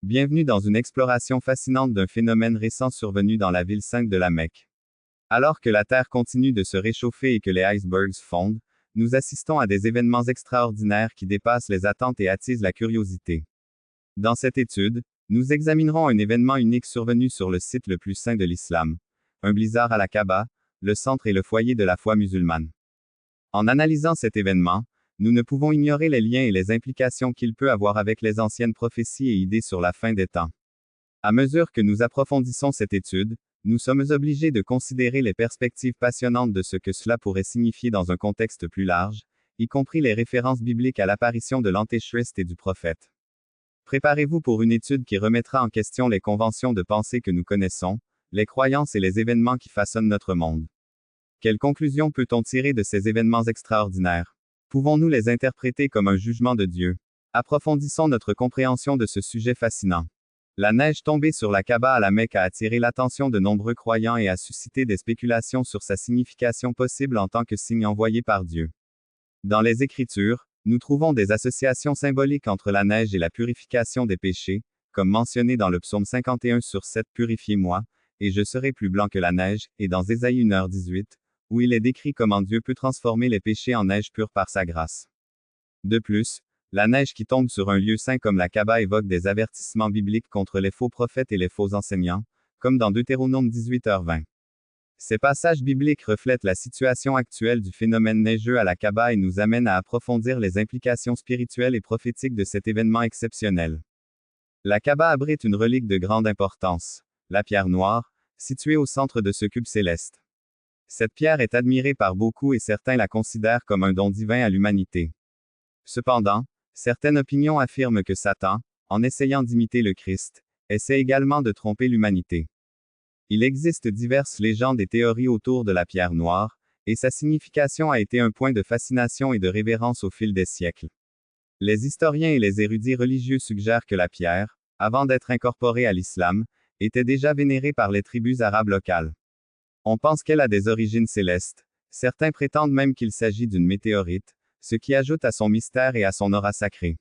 Bienvenue dans une exploration fascinante d'un phénomène récent survenu dans la ville sainte de la Mecque. Alors que la Terre continue de se réchauffer et que les icebergs fondent, nous assistons à des événements extraordinaires qui dépassent les attentes et attisent la curiosité. Dans cette étude, nous examinerons un événement unique survenu sur le site le plus saint de l'islam, un blizzard à la Kaaba, le centre et le foyer de la foi musulmane. En analysant cet événement, nous ne pouvons ignorer les liens et les implications qu'il peut avoir avec les anciennes prophéties et idées sur la fin des temps. À mesure que nous approfondissons cette étude, nous sommes obligés de considérer les perspectives passionnantes de ce que cela pourrait signifier dans un contexte plus large, y compris les références bibliques à l'apparition de l'Antéchrist et du prophète. Préparez-vous pour une étude qui remettra en question les conventions de pensée que nous connaissons, les croyances et les événements qui façonnent notre monde. Quelles conclusions peut-on tirer de ces événements extraordinaires? Pouvons-nous les interpréter comme un jugement de Dieu? Approfondissons notre compréhension de ce sujet fascinant. La neige tombée sur la Kaaba à la Mecque a attiré l'attention de nombreux croyants et a suscité des spéculations sur sa signification possible en tant que signe envoyé par Dieu. Dans les Écritures, nous trouvons des associations symboliques entre la neige et la purification des péchés, comme mentionné dans le psaume 51/7 Purifiez-moi, et je serai plus blanc que la neige, et dans Ésaïe 1h18, où il est décrit comment Dieu peut transformer les péchés en neige pure par sa grâce. De plus, la neige qui tombe sur un lieu saint comme la Kaaba évoque des avertissements bibliques contre les faux prophètes et les faux enseignants, comme dans Deutéronome 18h20. Ces passages bibliques reflètent la situation actuelle du phénomène neigeux à la Kaaba et nous amènent à approfondir les implications spirituelles et prophétiques de cet événement exceptionnel. La Kaaba abrite une relique de grande importance, la pierre noire, située au centre de ce cube céleste. Cette pierre est admirée par beaucoup et certains la considèrent comme un don divin à l'humanité. Cependant, certaines opinions affirment que Satan, en essayant d'imiter le Christ, essaie également de tromper l'humanité. Il existe diverses légendes et théories autour de la pierre noire, et sa signification a été un point de fascination et de révérence au fil des siècles. Les historiens et les érudits religieux suggèrent que la pierre, avant d'être incorporée à l'islam, était déjà vénérée par les tribus arabes locales. On pense qu'elle a des origines célestes, certains prétendent même qu'il s'agit d'une météorite, ce qui ajoute à son mystère et à son aura sacrée.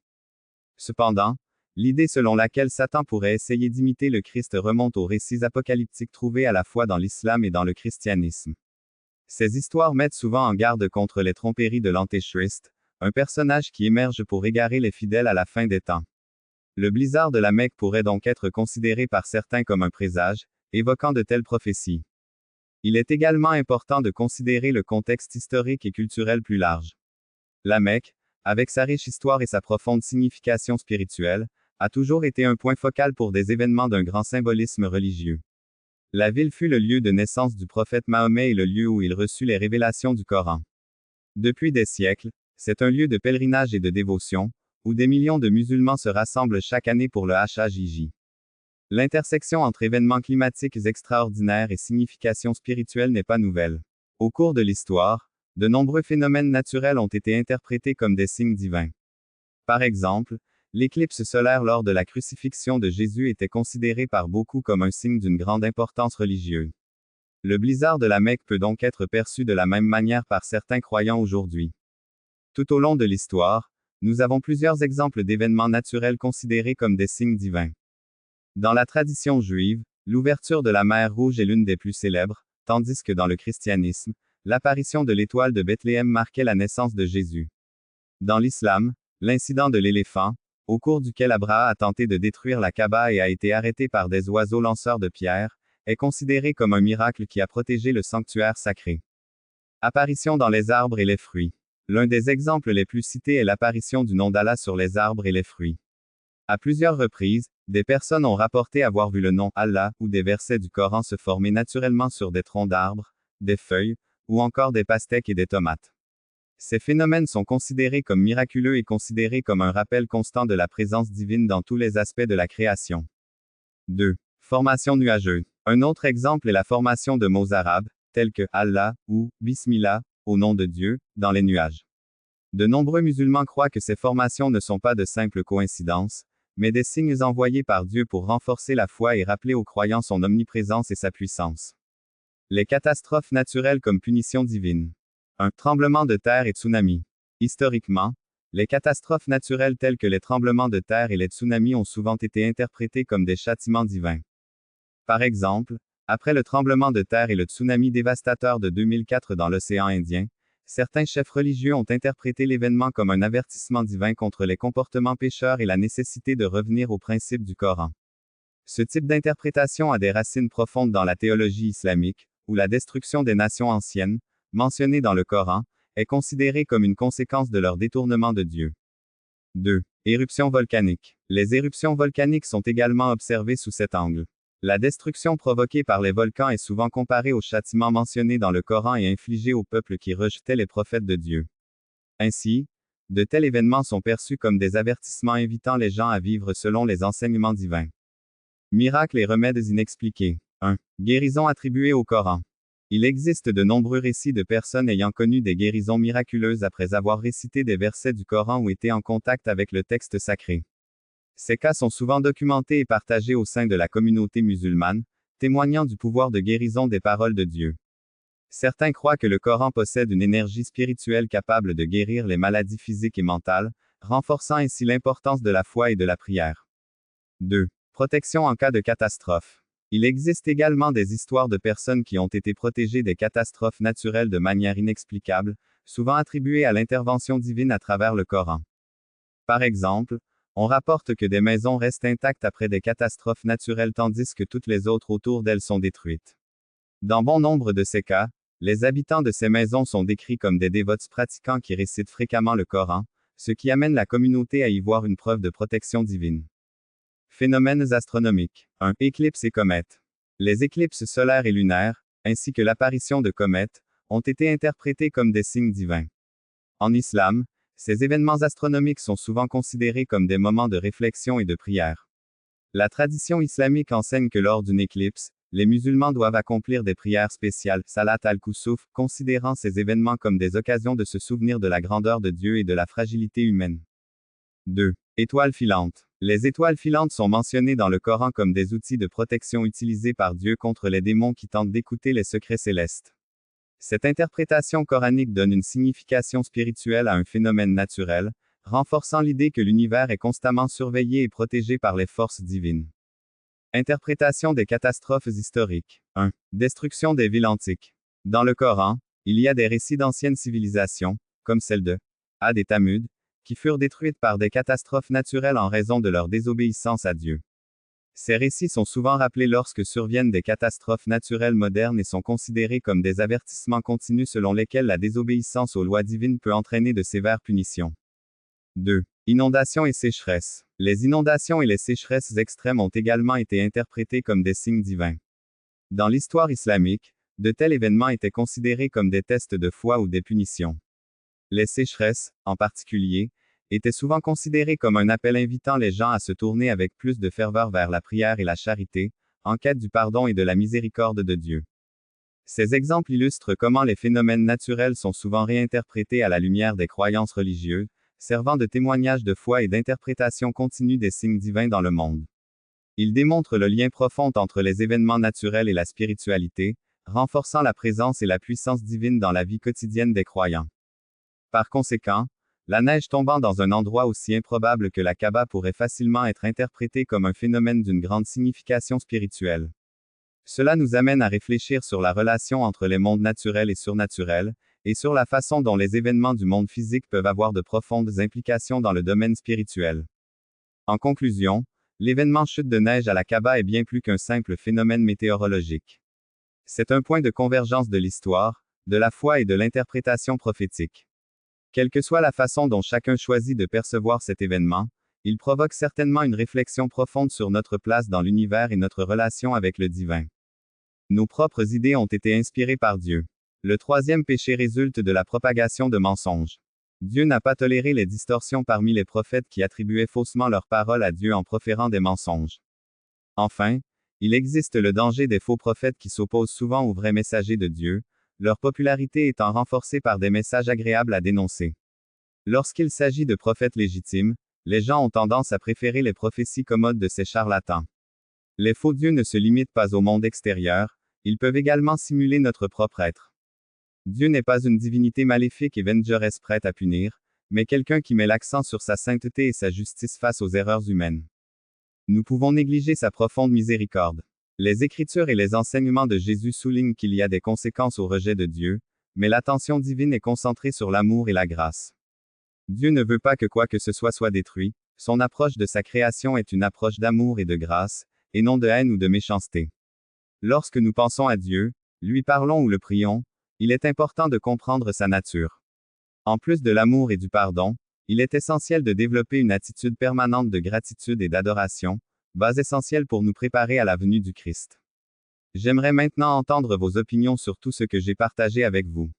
Cependant, l'idée selon laquelle Satan pourrait essayer d'imiter le Christ remonte aux récits apocalyptiques trouvés à la fois dans l'islam et dans le christianisme. Ces histoires mettent souvent en garde contre les tromperies de l'Antéchrist, un personnage qui émerge pour égarer les fidèles à la fin des temps. Le blizzard de la Mecque pourrait donc être considéré par certains comme un présage, évoquant de telles prophéties. Il est également important de considérer le contexte historique et culturel plus large. La Mecque, avec sa riche histoire et sa profonde signification spirituelle, a toujours été un point focal pour des événements d'un grand symbolisme religieux. La ville fut le lieu de naissance du prophète Mahomet et le lieu où il reçut les révélations du Coran. Depuis des siècles, c'est un lieu de pèlerinage et de dévotion, où des millions de musulmans se rassemblent chaque année pour le Hajj. L'intersection entre événements climatiques extraordinaires et signification spirituelle n'est pas nouvelle. Au cours de l'histoire, de nombreux phénomènes naturels ont été interprétés comme des signes divins. Par exemple, l'éclipse solaire lors de la crucifixion de Jésus était considérée par beaucoup comme un signe d'une grande importance religieuse. Le blizzard de la Mecque peut donc être perçu de la même manière par certains croyants aujourd'hui. Tout au long de l'histoire, nous avons plusieurs exemples d'événements naturels considérés comme des signes divins. Dans la tradition juive, l'ouverture de la mer Rouge est l'une des plus célèbres, tandis que dans le christianisme, l'apparition de l'étoile de Bethléem marquait la naissance de Jésus. Dans l'islam, l'incident de l'éléphant, au cours duquel Abraha a tenté de détruire la Kaaba et a été arrêté par des oiseaux lanceurs de pierres, est considéré comme un miracle qui a protégé le sanctuaire sacré. Apparition dans les arbres et les fruits. L'un des exemples les plus cités est l'apparition du nom d'Allah sur les arbres et les fruits. À plusieurs reprises, des personnes ont rapporté avoir vu le nom Allah ou des versets du Coran se former naturellement sur des troncs d'arbres, des feuilles, ou encore des pastèques et des tomates. Ces phénomènes sont considérés comme miraculeux et considérés comme un rappel constant de la présence divine dans tous les aspects de la création. 2. Formation nuageuse. Un autre exemple est la formation de mots arabes, tels que Allah ou Bismillah, au nom de Dieu, dans les nuages. De nombreux musulmans croient que ces formations ne sont pas de simples coïncidences, mais des signes envoyés par Dieu pour renforcer la foi et rappeler aux croyants son omniprésence et sa puissance. Les catastrophes naturelles comme punition divine. Un tremblement de terre et tsunami. Historiquement, Les catastrophes naturelles telles que les tremblements de terre et les tsunamis ont souvent été interprétées comme des châtiments divins. Par exemple, après le tremblement de terre et le tsunami dévastateur de 2004 dans l'océan Indien, certains chefs religieux ont interprété l'événement comme un avertissement divin contre les comportements pécheurs et la nécessité de revenir aux principes du Coran. Ce type d'interprétation a des racines profondes dans la théologie islamique, où la destruction des nations anciennes, mentionnée dans le Coran, est considérée comme une conséquence de leur détournement de Dieu. 2. Éruptions volcaniques. Les éruptions volcaniques sont également observées sous cet angle. La destruction provoquée par les volcans est souvent comparée au châtiment mentionné dans le Coran et infligé aux peuples qui rejetaient les prophètes de Dieu. Ainsi, de tels événements sont perçus comme des avertissements invitant les gens à vivre selon les enseignements divins. Miracles et remèdes inexpliqués. 1. Guérison attribuée au Coran. Il existe de nombreux récits de personnes ayant connu des guérisons miraculeuses après avoir récité des versets du Coran ou été en contact avec le texte sacré. Ces cas sont souvent documentés et partagés au sein de la communauté musulmane, témoignant du pouvoir de guérison des paroles de Dieu. Certains croient que le Coran possède une énergie spirituelle capable de guérir les maladies physiques et mentales, renforçant ainsi l'importance de la foi et de la prière. 2. Protection en cas de catastrophe. Il existe également des histoires de personnes qui ont été protégées des catastrophes naturelles de manière inexplicable, souvent attribuées à l'intervention divine à travers le Coran. Par exemple, on rapporte que des maisons restent intactes après des catastrophes naturelles tandis que toutes les autres autour d'elles sont détruites. Dans bon nombre de ces cas, les habitants de ces maisons sont décrits comme des dévotes pratiquants qui récitent fréquemment le Coran, ce qui amène la communauté à y voir une preuve de protection divine. Phénomènes astronomiques. 1. Éclipses et comètes. Les éclipses solaires et lunaires, ainsi que l'apparition de comètes, ont été interprétés comme des signes divins. En islam, ces événements astronomiques sont souvent considérés comme des moments de réflexion et de prière. La tradition islamique enseigne que lors d'une éclipse, les musulmans doivent accomplir des prières spéciales, salat al-kusuf, considérant ces événements comme des occasions de se souvenir de la grandeur de Dieu et de la fragilité humaine. 2. Étoiles filantes. Les étoiles filantes sont mentionnées dans le Coran comme des outils de protection utilisés par Dieu contre les démons qui tentent d'écouter les secrets célestes. Cette interprétation coranique donne une signification spirituelle à un phénomène naturel, renforçant l'idée que l'univers est constamment surveillé et protégé par les forces divines. Interprétation des catastrophes historiques. 1. Destruction des villes antiques. Dans le Coran, il y a des récits d'anciennes civilisations, comme celle de Ad et Thamud, qui furent détruites par des catastrophes naturelles en raison de leur désobéissance à Dieu. Ces récits sont souvent rappelés lorsque surviennent des catastrophes naturelles modernes et sont considérés comme des avertissements continus selon lesquels la désobéissance aux lois divines peut entraîner de sévères punitions. 2. Inondations et sécheresses. Les inondations et les sécheresses extrêmes ont également été interprétés comme des signes divins. Dans l'histoire islamique, de tels événements étaient considérés comme des tests de foi ou des punitions. Les sécheresses, en particulier, étaient souvent considérées comme un appel invitant les gens à se tourner avec plus de ferveur vers la prière et la charité, en quête du pardon et de la miséricorde de Dieu. Ces exemples illustrent comment les phénomènes naturels sont souvent réinterprétés à la lumière des croyances religieuses, servant de témoignage de foi et d'interprétation continue des signes divins dans le monde. Ils démontrent le lien profond entre les événements naturels et la spiritualité, renforçant la présence et la puissance divine dans la vie quotidienne des croyants. Par conséquent, la neige tombant dans un endroit aussi improbable que la Kaaba pourrait facilement être interprétée comme un phénomène d'une grande signification spirituelle. Cela nous amène à réfléchir sur la relation entre les mondes naturels et surnaturels, et sur la façon dont les événements du monde physique peuvent avoir de profondes implications dans le domaine spirituel. En conclusion, l'événement chute de neige à la Kaaba est bien plus qu'un simple phénomène météorologique. C'est un point de convergence de l'histoire, de la foi et de l'interprétation prophétique. Quelle que soit la façon dont chacun choisit de percevoir cet événement, il provoque certainement une réflexion profonde sur notre place dans l'univers et notre relation avec le divin. Nos propres idées ont été inspirées par Dieu. Le troisième péché résulte de la propagation de mensonges. Dieu n'a pas toléré les distorsions parmi les prophètes qui attribuaient faussement leurs paroles à Dieu en proférant des mensonges. Enfin, il existe le danger des faux prophètes qui s'opposent souvent aux vrais messagers de Dieu, leur popularité étant renforcée par des messages agréables à dénoncer. Lorsqu'il s'agit de prophètes légitimes, les gens ont tendance à préférer les prophéties commodes de ces charlatans. Les faux dieux ne se limitent pas au monde extérieur, ils peuvent également simuler notre propre être. Dieu n'est pas une divinité maléfique et vengeresse prête à punir, mais quelqu'un qui met l'accent sur sa sainteté et sa justice face aux erreurs humaines. Nous pouvons négliger sa profonde miséricorde. Les Écritures et les enseignements de Jésus soulignent qu'il y a des conséquences au rejet de Dieu, mais l'attention divine est concentrée sur l'amour et la grâce. Dieu ne veut pas que quoi que ce soit détruit, son approche de sa création est une approche d'amour et de grâce, et non de haine ou de méchanceté. Lorsque nous pensons à Dieu, lui parlons ou le prions, il est important de comprendre sa nature. En plus de l'amour et du pardon, il est essentiel de développer une attitude permanente de gratitude et d'adoration, base essentielle pour nous préparer à la venue du Christ. J'aimerais maintenant entendre vos opinions sur tout ce que j'ai partagé avec vous.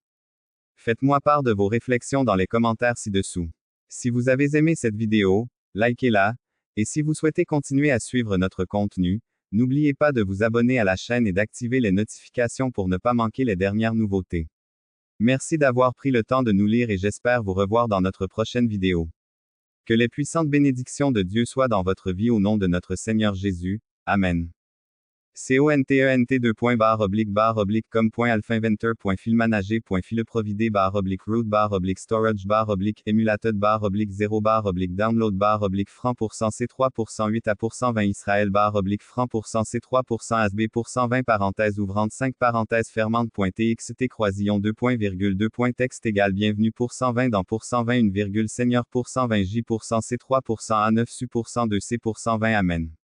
Faites-moi part de vos réflexions dans les commentaires ci-dessous. Si vous avez aimé cette vidéo, likez-la, et si vous souhaitez continuer à suivre notre contenu, n'oubliez pas de vous abonner à la chaîne et d'activer les notifications pour ne pas manquer les dernières nouveautés. Merci d'avoir pris le temps de nous lire et j'espère vous revoir dans notre prochaine vidéo. Que les puissantes bénédictions de Dieu soient dans votre vie au nom de notre Seigneur Jésus. Amen. content.filmanager.filmprovider /root/emulated/0 %franc %c 3% 8% Israël %c 3% asb%20 parenthèse ouvrante 5 parenthèse fermante.txt croisillon 2.2. Texte égal bienvenue %20 dans %20 1, Seigneur %20 J %c 3% A9 su %2 C %20 Amen.